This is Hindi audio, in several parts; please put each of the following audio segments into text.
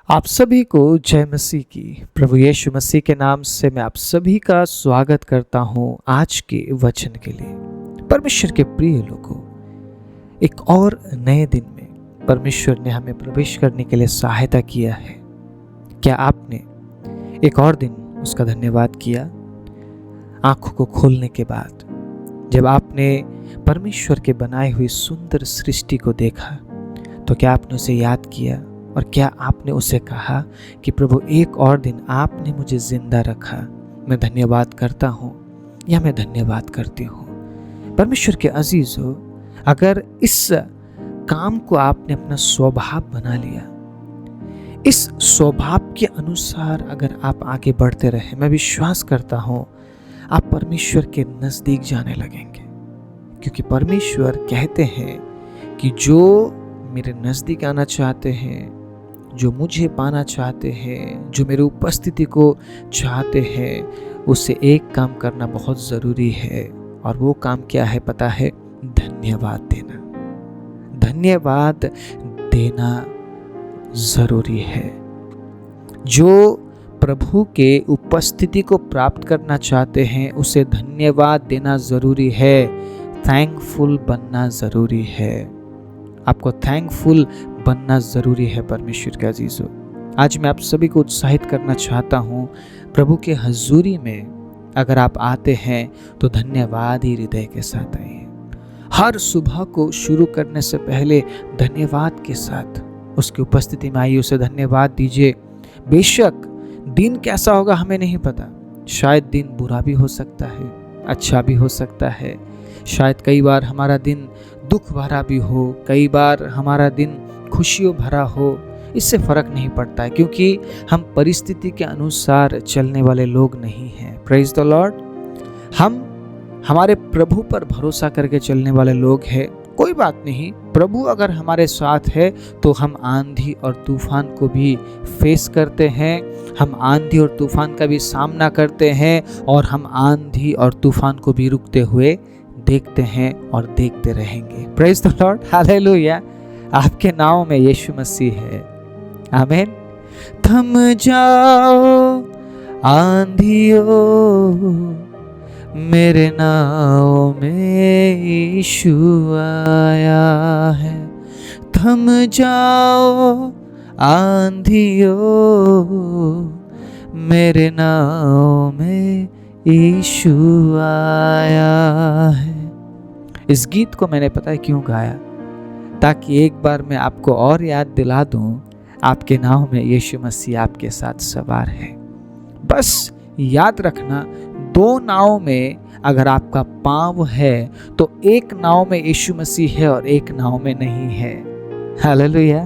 आप सभी को जय मसीह की। प्रभु यीशु मसीह के नाम से मैं आप सभी का स्वागत करता हूं आज के वचन के लिए। परमेश्वर के प्रिय लोगों, एक और नए दिन में परमेश्वर ने हमें प्रवेश करने के लिए सहायता किया है। क्या आपने एक और दिन उसका धन्यवाद किया? आंखों को खोलने के बाद जब आपने परमेश्वर के बनाई हुई सुंदर सृष्टि को देखा तो क्या आपने उसे याद किया और क्या आपने उसे कहा कि प्रभु एक और दिन आपने मुझे जिंदा रखा, मैं धन्यवाद करता हूँ या मैं धन्यवाद करती हूँ। परमेश्वर के अजीजों, अगर इस काम को आपने अपना स्वभाव बना लिया, इस स्वभाव के अनुसार अगर आप आगे बढ़ते रहे, मैं विश्वास करता हूँ आप परमेश्वर के नजदीक जाने लगेंगे। क्योंकि परमेश्वर कहते हैं कि जो मेरे नजदीक आना चाहते हैं, जो मुझे पाना चाहते हैं, जो मेरी उपस्थिति को चाहते हैं, उससे एक काम करना बहुत ज़रूरी है। और वो काम क्या है पता है? धन्यवाद देना। धन्यवाद देना ज़रूरी है। जो प्रभु के उपस्थिति को प्राप्त करना चाहते हैं उसे धन्यवाद देना ज़रूरी है। थैंकफुल बनना ज़रूरी है। आपको थैंकफुल बनना ज़रूरी है। परमेश्वर के अजीजों, आज मैं आप सभी को उत्साहित करना चाहता हूँ, प्रभु के हजूरी में अगर आप आते हैं तो धन्यवाद ही हृदय के साथ आइए। हर सुबह को शुरू करने से पहले धन्यवाद के साथ उसकी उपस्थिति में आइए, उसे धन्यवाद दीजिए। बेशक दिन कैसा होगा हमें नहीं पता, शायद दिन बुरा भी हो सकता है, अच्छा भी हो सकता है। शायद कई बार हमारा दिन दुख भरा भी हो, कई बार हमारा दिन खुशियों भरा हो। इससे फर्क नहीं पड़ता है, क्योंकि हम परिस्थिति के अनुसार चलने वाले लोग नहीं हैं। Praise the Lord. हम हमारे प्रभु पर भरोसा करके चलने वाले लोग हैं। कोई बात नहीं, प्रभु अगर हमारे साथ है तो हम आंधी और तूफान को भी फेस करते हैं, हम आंधी और तूफान का भी सामना करते हैं, और हम आंधी और तूफान को भी रुकते हुए देखते हैं और देखते रहेंगे। Praise the Lord, hallelujah. आपके नाम में यीशु मसीह है। आमीन। थम जाओ आंधियों, मेरे नाव में यीशु आया है। थम जाओ आंधियों, मेरे नाव में यीशु आया है। इस गीत को मैंने पता है क्यों गाया, ताकि एक बार मैं आपको और याद दिला दूं, आपके नाव में यीशु मसीह आपके साथ सवार है। बस याद रखना, दो नाव में अगर आपका पांव है तो एक नाव में यीशु मसीह है और एक नाव में नहीं है। हालेलुया।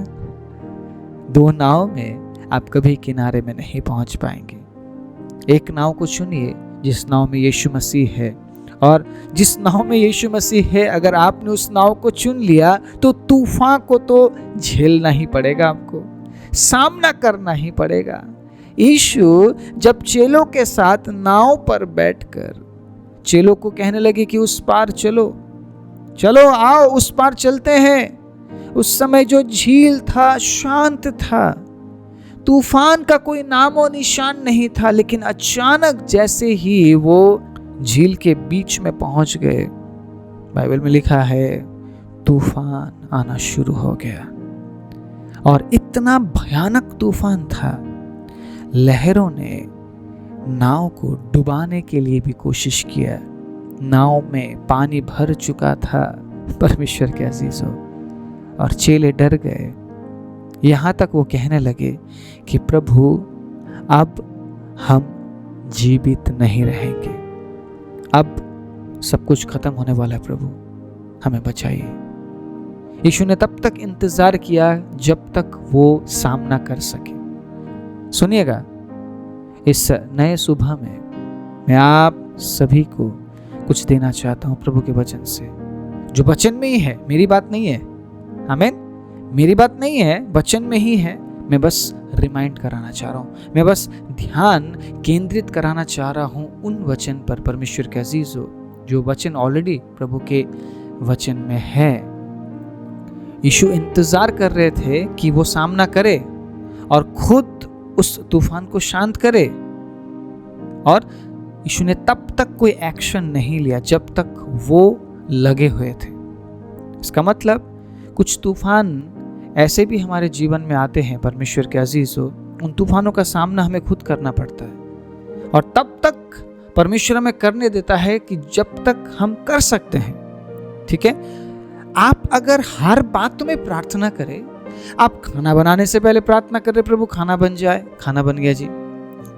दो नाव में आप कभी किनारे में नहीं पहुंच पाएंगे। एक नाव को चुनिए जिस नाव में यीशु मसीह है, और जिस नाव में यीशु मसीह है अगर आपने उस नाव को चुन लिया तो तूफान को तो झेलना ही पड़ेगा, आपको सामना करना ही पड़ेगा। यीशु जब चेलों के साथ नाव पर बैठकर चेलों को कहने लगे कि उस पार चलो, चलो आओ उस पार चलते हैं, उस समय जो झील था शांत था, तूफान का कोई नामो निशान नहीं था। लेकिन अचानक जैसे ही वो झील के बीच में पहुंच गए, बाइबल में लिखा है तूफान आना शुरू हो गया। और इतना भयानक तूफान था, लहरों ने नाव को डुबाने के लिए भी कोशिश किया। नाव में पानी भर चुका था। परमेश्वर के अजीजों, और चेले डर गए। यहाँ तक वो कहने लगे कि प्रभु अब हम जीवित नहीं रहेंगे, अब सब कुछ खत्म होने वाला है, प्रभु हमें बचाइए। यीशु ने तब तक इंतजार किया जब तक वो सामना कर सके। सुनिएगा, इस नए सुबह में मैं आप सभी को कुछ देना चाहता हूं प्रभु के वचन से, जो वचन में ही है, मेरी बात नहीं है। आमीन। मेरी बात नहीं है, वचन में ही है। मैं बस रिमाइंड कराना चाह रहा हूं, मैं बस ध्यान केंद्रित कराना चाह रहा हूं उन वचन पर। परमेश्वर के अजीजों, जो वचन ऑलरेडी प्रभु के वचन में है। यीशु इंतजार कर रहे थे कि वो सामना करे, और खुद उस तूफान को शांत करे। और यीशु ने तब तक कोई एक्शन नहीं लिया जब तक वो लगे हुए थे। इसका मतलब कुछ तूफान ऐसे भी हमारे जीवन में आते हैं परमेश्वर के अजीज हो, उन तूफानों का सामना हमें खुद करना पड़ता है और तब तक परमेश्वर हमें करने देता है कि जब तक हम कर सकते हैं। ठीक है, आप अगर हर बात में प्रार्थना करें, आप खाना बनाने से पहले प्रार्थना कर रहे प्रभु खाना बन जाए, खाना बन गया जी।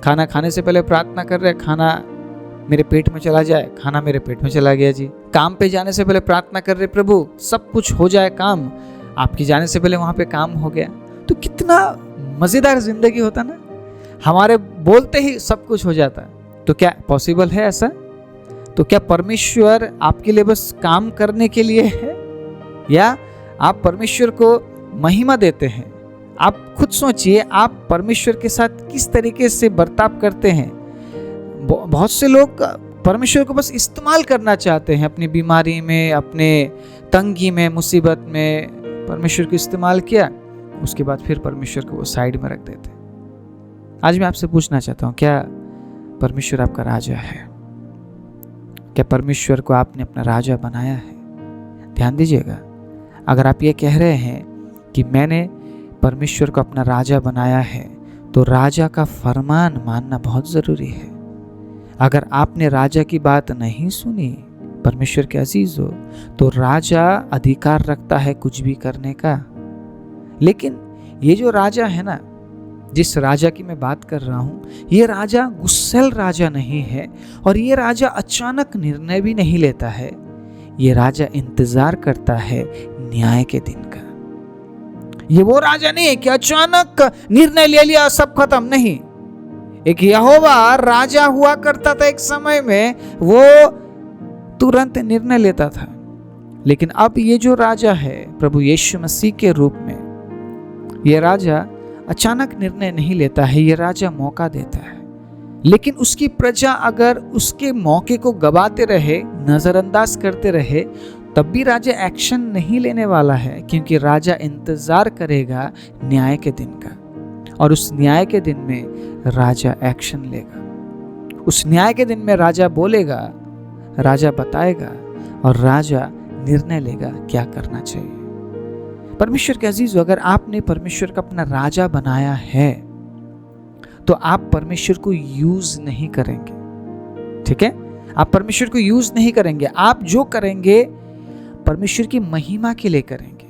खाना खाने से पहले प्रार्थना कर रहे खाना मेरे पेट में चला जाए, खाना मेरे पेट में चला गया जी। काम पे जाने से पहले प्रार्थना कर रहे प्रभु सब कुछ हो जाए काम, आपकी जाने से पहले वहां पे काम हो गया। तो कितना मजेदार जिंदगी होता ना, हमारे बोलते ही सब कुछ हो जाता है। तो क्या पॉसिबल है ऐसा? तो क्या परमेश्वर आपके लिए बस काम करने के लिए है या आप परमेश्वर को महिमा देते हैं? आप खुद सोचिए, आप परमेश्वर के साथ किस तरीके से बर्ताव करते हैं। बहुत से लोग परमेश्वर को बस इस्तेमाल करना चाहते हैं, अपनी बीमारी में, अपने तंगी में, मुसीबत में परमेश्वर को इस्तेमाल किया, उसके बाद फिर परमेश्वर को वो साइड में रख देते हैं। आज मैं आपसे पूछना चाहता हूँ, क्या परमेश्वर आपका राजा है? क्या परमेश्वर को आपने अपना राजा बनाया है? ध्यान दीजिएगा, अगर आप ये कह रहे हैं कि मैंने परमेश्वर को अपना राजा बनाया है, तो राजा का फरमान मानना बहुत जरूरी है। अगर आपने राजा की बात नहीं सुनी, परमेश्वर के अजीज हो, तो राजा अधिकार रखता है कुछ भी करने का। लेकिन ये जो राजा है ना, जिस राजा की मैं बात कर रहा हूं, ये राजा गुस्सैल राजा नहीं है और ये राजा अचानक निर्णय भी नहीं लेता है। ये राजा इंतजार करता है न्याय के दिन का। ये वो राजा नहीं है कि अचानक निर्णय ले लिया सब खत्म, नहीं। एक यहोवा राजा हुआ करता था एक समय में, वो तुरंत निर्णय लेता था। लेकिन अब ये जो राजा है प्रभु यीशु मसीह के रूप में, ये राजा अचानक निर्णय नहीं लेता है, ये राजा मौका देता है। लेकिन उसकी प्रजा अगर उसके मौके को गवाते रहे, नजरअंदाज करते रहे, तब भी राजा एक्शन नहीं लेने वाला है, क्योंकि राजा इंतजार करेगा न्याय के दिन का। और उस न्याय के दिन में राजा एक्शन लेगा। उस न्याय के दिन में राजा बोलेगा, राजा बताएगा और राजा निर्णय लेगा क्या करना चाहिए। परमेश्वर के अजीज, अगर आपने परमेश्वर का अपना राजा बनाया है, तो आप परमेश्वर को यूज नहीं करेंगे। ठीक है, आप परमेश्वर को यूज नहीं करेंगे। आप जो करेंगे परमेश्वर की महिमा के लिए करेंगे।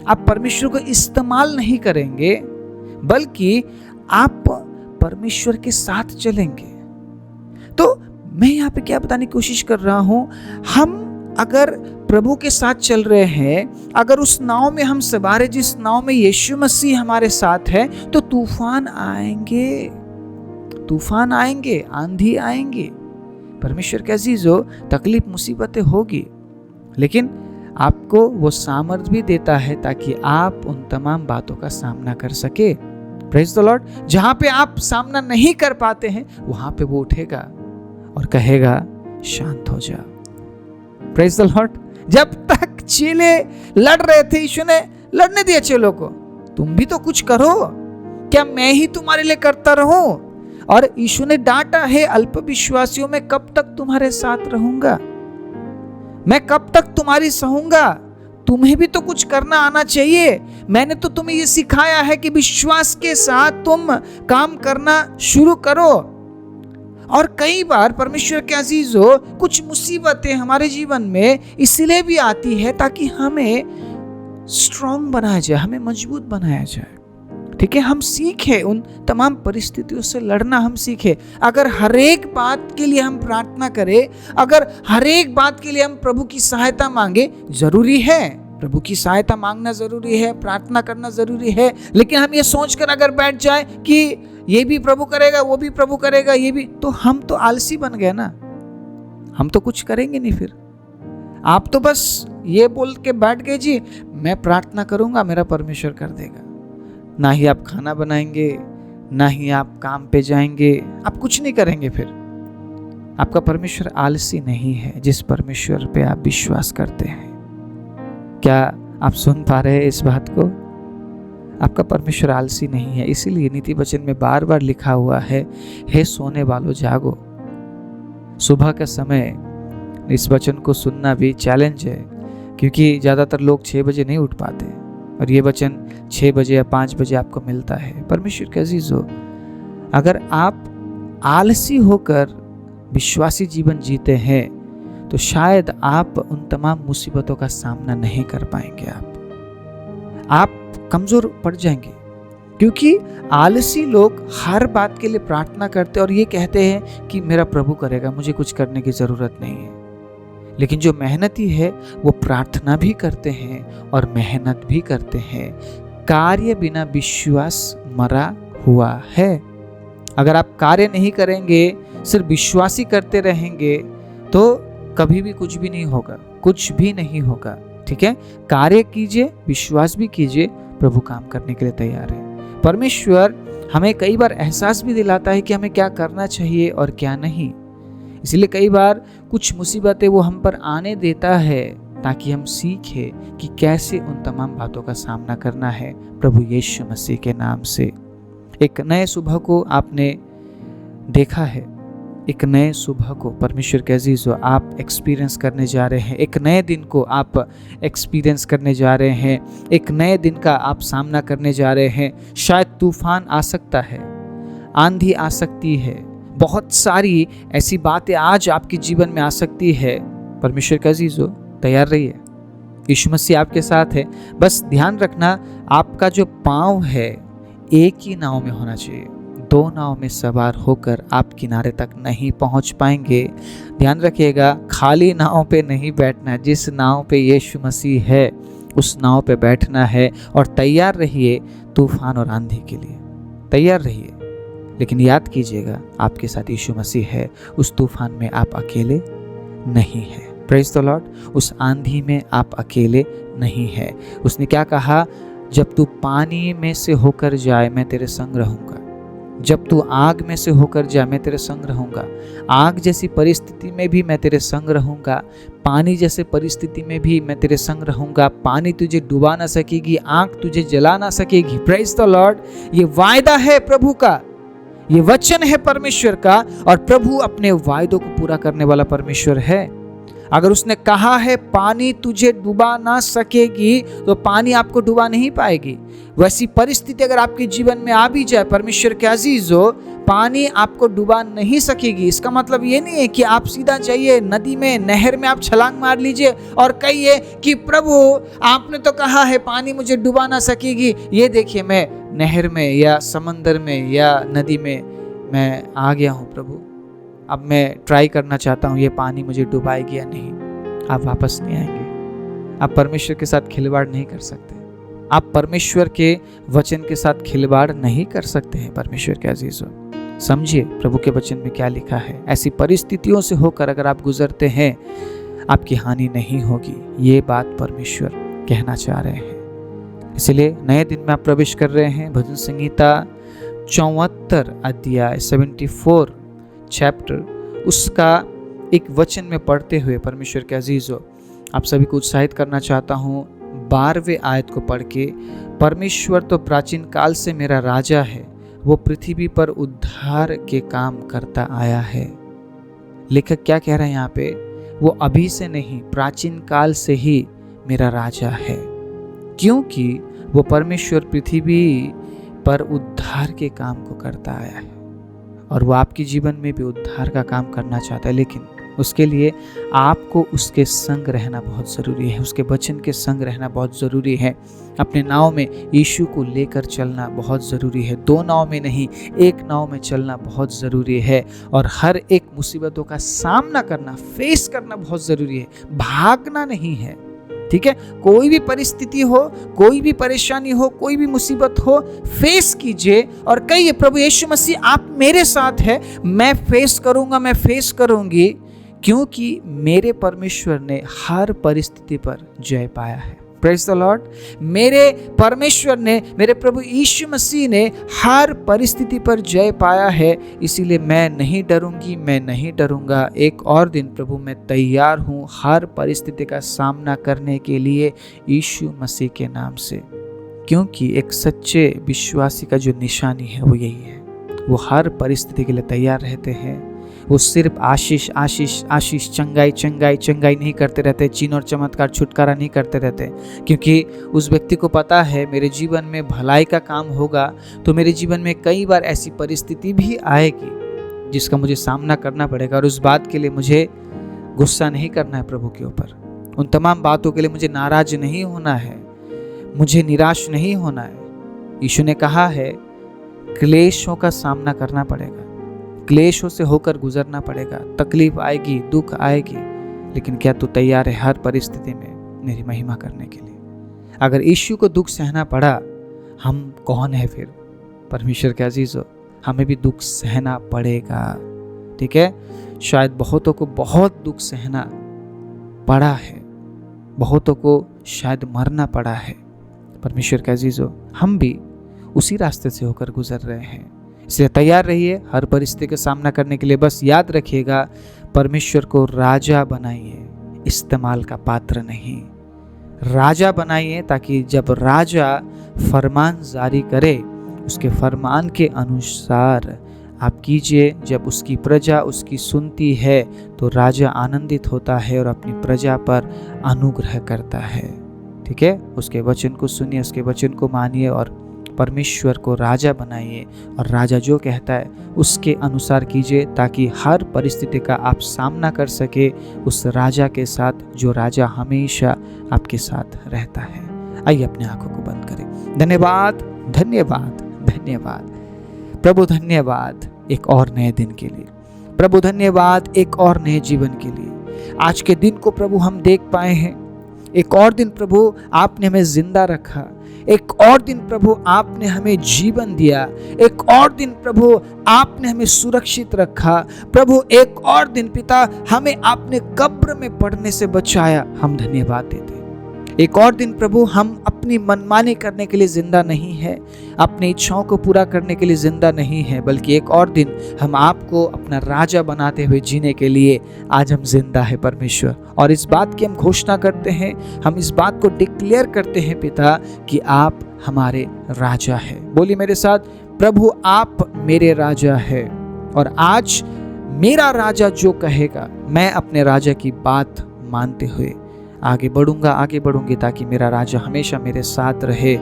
आप परमेश्वर को इस्तेमाल नहीं करेंगे, बल्कि आप परमेश्वर के साथ चलेंगे। तो मैं यहाँ पे क्या बताने की कोशिश कर रहा हूं, हम अगर प्रभु के साथ चल रहे हैं, अगर उस नाव में हम सवार हैं जिस नाव में यीशु मसीह हमारे साथ है, तो तूफान आएंगे, तूफान आएंगे, आंधी आएंगे। परमेश्वर के अजीजों, तकलीफ मुसीबतें होगी, लेकिन आपको वो सामर्थ भी देता है ताकि आप उन तमाम बातों का सामना कर सके। Praise the Lord. जहां पे आप सामना नहीं कर पाते हैं, वहां पे वो उठेगा और कहेगा शांत हो जा। Praise the Lord. जब तक चेले लड़ रहे थे, यीशु ने लड़ने दिया चेलों को, तुम भी तो कुछ करो, क्या मैं ही तुम्हारे लिए करता रहूं? और यीशु ने डांटा है, अल्प विश्वासियों में कब तक तुम्हारे साथ रहूंगा, मैं कब तक तुम्हारी सहूंगा? तुम्हें भी तो कुछ करना आना चाहिए। मैंने तो तुम्हें ये सिखाया है कि विश्वास के साथ तुम काम करना शुरू करो। और कई बार परमेश्वर के अजीजों, कुछ मुसीबतें हमारे जीवन में इसलिए भी आती है ताकि हमें स्ट्रांग बनाया जाए, हमें मजबूत बनाया जाए। ठीक है, हम सीखे उन तमाम परिस्थितियों से लड़ना, हम सीखे। अगर हर एक बात के लिए हम प्रार्थना करें, अगर हर एक बात के लिए हम प्रभु की सहायता मांगे, जरूरी है, प्रभु की सहायता मांगना जरूरी है, प्रार्थना करना जरूरी है। लेकिन हम ये सोचकर अगर बैठ जाए कि ये भी प्रभु करेगा, वो भी प्रभु करेगा, ये भी, तो हम तो आलसी बन गए ना, हम तो कुछ करेंगे नहीं। फिर आप तो बस ये बोल के बैठ गए, जी मैं प्रार्थना करूंगा, मेरा परमेश्वर कर देगा। ना ही आप खाना बनाएंगे, ना ही आप काम पे जाएंगे, आप कुछ नहीं करेंगे। फिर आपका परमेश्वर आलसी नहीं है, जिस परमेश्वर पे आप विश्वास करते हैं। क्या आप सुन पा रहे हैं इस बात को? आपका परमेश्वर आलसी नहीं है। इसीलिए नीति वचन में बार बार लिखा हुआ है, हे सोने वालों जागो। सुबह का समय इस वचन को सुनना भी चैलेंज है, क्योंकि ज़्यादातर लोग 6 बजे नहीं उठ पाते और ये वचन 6 बजे या 5 बजे आपको मिलता है। परमेश्वर के अजीजों, अगर आप आलसी होकर विश्वासी जीवन जीते हैं तो शायद आप उन तमाम मुसीबतों का सामना नहीं कर पाएंगे। आप कमजोर पड़ जाएंगे, क्योंकि आलसी लोग हर बात के लिए प्रार्थना करते और ये कहते हैं कि मेरा प्रभु करेगा, मुझे कुछ करने की जरूरत नहीं है। लेकिन जो मेहनती है वो प्रार्थना भी करते हैं और मेहनत भी करते हैं। कार्य बिना विश्वास मरा हुआ है। अगर आप कार्य नहीं करेंगे, सिर्फ विश्वासी करते रहेंगे, तो कभी भी कुछ भी नहीं होगा, कुछ भी नहीं होगा। ठीक है, कार्य कीजिए, विश्वास भी कीजिए, प्रभु काम करने के लिए तैयार है। परमेश्वर हमें कई बार एहसास भी दिलाता है कि हमें क्या करना चाहिए और क्या नहीं। इसलिए कई बार कुछ मुसीबतें वो हम पर आने देता है ताकि हम सीखें कि कैसे उन तमाम बातों का सामना करना है प्रभु यीशु मसीह के नाम से। एक नए सुबह को आपने देखा है, एक नए सुबह को परमेश्वर के अजीजों आप एक्सपीरियंस करने जा रहे हैं। एक नए दिन को आप एक्सपीरियंस करने जा रहे हैं। एक नए दिन का आप सामना करने जा रहे हैं। शायद तूफान आ सकता है, आंधी आ सकती है, बहुत सारी ऐसी बातें आज आपके जीवन में आ सकती है। परमेश्वर के अजीजों, तैयार रहिए, यीशु मसीह आपके साथ है। बस ध्यान रखना, आपका जो पाँव है एक ही नाव में होना चाहिए। 2 नाव में सवार होकर आप किनारे तक नहीं पहुंच पाएंगे। ध्यान रखिएगा, खाली नाव पे नहीं बैठना है। जिस नाव पे यीशु मसीह है उस नाव पे बैठना है और तैयार रहिए तूफान और आंधी के लिए। तैयार रहिए, लेकिन याद कीजिएगा आपके साथ यीशु मसीह है। उस तूफान में आप अकेले नहीं हैं। Praise the Lord. उस आंधी में आप अकेले नहीं हैं। उसने क्या कहा? जब तू पानी में से होकर जाए मैं तेरे संग रहूंगा। जब तू आग में से होकर जाए मैं तेरे संग रहूंगा। आग जैसी परिस्थिति में भी मैं तेरे संग रहूंगा। पानी जैसे परिस्थिति में भी मैं तेरे संग रहूंगा। पानी तुझे डुबा ना सकेगी, आग तुझे जला ना सकेगी। Praise the Lord. ये वायदा है प्रभु का, ये वचन है परमेश्वर का, और प्रभु अपने वायदों को पूरा करने वाला परमेश्वर है। अगर उसने कहा है पानी तुझे डुबा ना सकेगी, तो पानी आपको डुबा नहीं पाएगी। वैसी परिस्थिति अगर आपके जीवन में आ भी जाए परमेश्वर के अजीजों, पानी आपको डुबा नहीं सकेगी। इसका मतलब ये नहीं है कि आप सीधा जाइए नदी में, नहर में आप छलांग मार लीजिए और कहिए कि प्रभु आपने तो कहा है पानी मुझे डुबा ना सकेगी, ये देखिए मैं नहर में या समंदर में या नदी में मैं आ गया हूँ प्रभु, अब मैं ट्राई करना चाहता हूँ ये पानी मुझे डुबाएगी या नहीं। आप वापस नहीं आएंगे। आप परमेश्वर के साथ खिलवाड़ नहीं कर सकते। आप परमेश्वर के वचन के साथ खिलवाड़ नहीं कर सकते हैं। परमेश्वर के अजीजों, समझिए प्रभु के वचन में क्या लिखा है। ऐसी परिस्थितियों से होकर अगर आप गुजरते हैं, आपकी हानि नहीं होगी। ये बात परमेश्वर कहना चाह रहे हैं। इसलिए नए दिन में आप प्रवेश कर रहे हैं। भजन संहिता 74 अध्याय 74 चैप्टर, उसका एक वचन में पढ़ते हुए परमेश्वर के अजीजों आप सभी को उत्साहित करना चाहता हूँ। 12वें आयत को पढ़ के, परमेश्वर तो प्राचीन काल से मेरा राजा है, वो पृथ्वी पर उद्धार के काम करता आया है। लेखक क्या कह रहे हैं यहाँ पे? वो अभी से नहीं, प्राचीन काल से ही मेरा राजा है, क्योंकि वो परमेश्वर पृथ्वी पर उद्धार के काम को करता आया है। और वो आपके जीवन में भी उद्धार का काम करना चाहता है, लेकिन उसके लिए आपको उसके संग रहना बहुत ज़रूरी है। उसके वचन के संग रहना बहुत ज़रूरी है। अपने नाव में यीशु को लेकर चलना बहुत ज़रूरी है। 2 नाव में नहीं, 1 नाव में चलना बहुत ज़रूरी है। और हर एक मुसीबतों का सामना करना, फेस करना बहुत ज़रूरी है। भागना नहीं है। ठीक है, कोई भी परिस्थिति हो, कोई भी परेशानी हो, कोई भी मुसीबत हो, फेस कीजिए और कहिए प्रभु यीशु मसीह आप मेरे साथ है, मैं फेस करूंगा, मैं फेस करूंगी, क्योंकि मेरे परमेश्वर ने हर परिस्थिति पर जय पाया है। Praise the Lord. मेरे परमेश्वर ने, मेरे प्रभु यीशु मसीह ने हर परिस्थिति पर जय पाया है। इसीलिए मैं नहीं डरूंगी, मैं नहीं डरूंगा। एक और दिन प्रभु मैं तैयार हूँ हर परिस्थिति का सामना करने के लिए यीशु मसीह के नाम से। क्योंकि एक सच्चे विश्वासी का जो निशानी है वो यही है, वो हर परिस्थिति के लिए तैयार रहते हैं। वो सिर्फ आशीष आशीष आशीष, चंगाई चंगाई चंगाई नहीं करते रहते, चिन्ह और चमत्कार छुटकारा नहीं करते रहते, क्योंकि उस व्यक्ति को पता है मेरे जीवन में भलाई का काम होगा तो मेरे जीवन में कई बार ऐसी परिस्थिति भी आएगी जिसका मुझे सामना करना पड़ेगा, और उस बात के लिए मुझे गुस्सा नहीं करना है प्रभु के ऊपर। उन तमाम बातों के लिए मुझे नाराज नहीं होना है, मुझे निराश नहीं होना है। यीशु ने कहा है क्लेशों का सामना करना पड़ेगा, क्लेशों से होकर गुजरना पड़ेगा, तकलीफ आएगी, दुख आएगी, लेकिन क्या तू तैयार है हर परिस्थिति में मेरी महिमा करने के लिए? अगर यीशु को दुख सहना पड़ा, हम कौन है फिर? परमेश्वर के अजीजों, हमें भी दुख सहना पड़ेगा, ठीक है? शायद बहुतों को बहुत दुख सहना पड़ा है, बहुतों को शायद मरना पड़ा है। परमेश्वर के अजीजों, हम भी उसी रास्ते से होकर गुजर रहे हैं, इसलिए तैयार रहिए हर परिस्थिति का सामना करने के लिए। बस याद रखिएगा, परमेश्वर को राजा बनाइए, इस्तेमाल का पात्र नहीं। राजा बनाइए ताकि जब राजा फरमान जारी करे उसके फरमान के अनुसार आप कीजिए। जब उसकी प्रजा उसकी सुनती है तो राजा आनंदित होता है और अपनी प्रजा पर अनुग्रह करता है, ठीक है? उसके वचन को सुनिए, उसके वचन को मानिए और परमेश्वर को राजा बनाइए, और राजा जो कहता है उसके अनुसार कीजिए ताकि हर परिस्थिति का आप सामना कर सके उस राजा के साथ जो राजा हमेशा आपके साथ रहता है। आइए अपने आंखों को बंद करें। धन्यवाद धन्यवाद धन्यवाद प्रभु, धन्यवाद एक और नए दिन के लिए। प्रभु धन्यवाद एक और नए जीवन के लिए। आज के दिन को प्रभु हम देख पाए हैं, एक और दिन प्रभु आपने हमें जिंदा रखा, एक और दिन प्रभु आपने हमें जीवन दिया, एक और दिन प्रभु आपने हमें सुरक्षित रखा। प्रभु एक और दिन पिता हमें आपने कब्र में पड़ने से बचाया, हम धन्यवाद देते हैं। एक और दिन प्रभु हम अपनी मनमानी करने के लिए जिंदा नहीं है, अपनी इच्छाओं को पूरा करने के लिए जिंदा नहीं है, बल्कि एक और दिन हम आपको अपना राजा बनाते हुए जीने के लिए आज हम जिंदा है परमेश्वर। और इस बात की हम घोषणा करते हैं, हम इस बात को डिक्लेयर करते हैं पिता कि आप हमारे राजा हैं। बोलिए मेरे साथ, प्रभु आप मेरे राजा है, और आज मेरा राजा जो कहेगा मैं अपने राजा की बात मानते हुए आगे बढ़ूंगा, आगे बढ़ूंगी, ताकि मेरा राजा हमेशा मेरे साथ रहे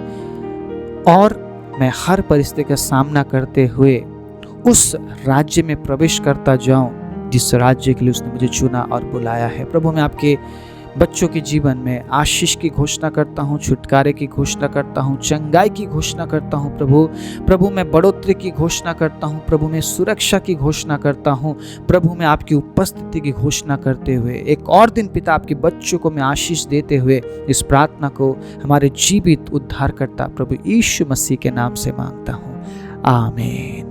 और मैं हर परिस्थिति का सामना करते हुए उस राज्य में प्रवेश करता जाऊं जिस राज्य के लिए उसने मुझे चुना और बुलाया है। प्रभु मैं आपके बच्चों के जीवन में आशीष की घोषणा करता हूँ, छुटकारे की घोषणा करता हूँ, चंगाई की घोषणा करता हूँ। प्रभु मैं बढ़ोतरी की घोषणा करता हूँ, प्रभु मैं सुरक्षा की घोषणा करता हूँ। प्रभु मैं आपकी उपस्थिति की घोषणा करते हुए एक और दिन पिता आपके बच्चों को मैं आशीष देते हुए इस प्रार्थना को हमारे जीवित उद्धारकर्ता प्रभु यीशु मसीह के नाम से मांगता हूँ, आमीन।